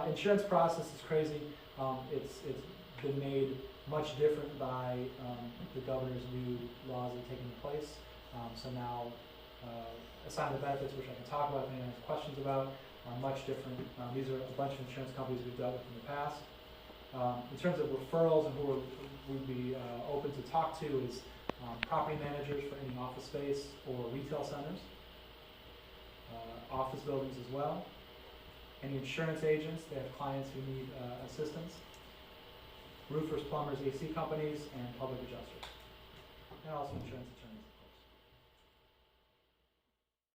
Insurance process is crazy. It's been made much different by the governor's new laws that are taking place. So now assignment benefits, which I can talk about if anyone has questions about, are much different. These are a bunch of insurance companies we've dealt with in the past. In terms of referrals and who we'd be open to talk to is property managers for any office space or retail centers, office buildings as well, any insurance agents that have clients who need assistance, roofers, plumbers, AC companies, and public adjusters, and also insurance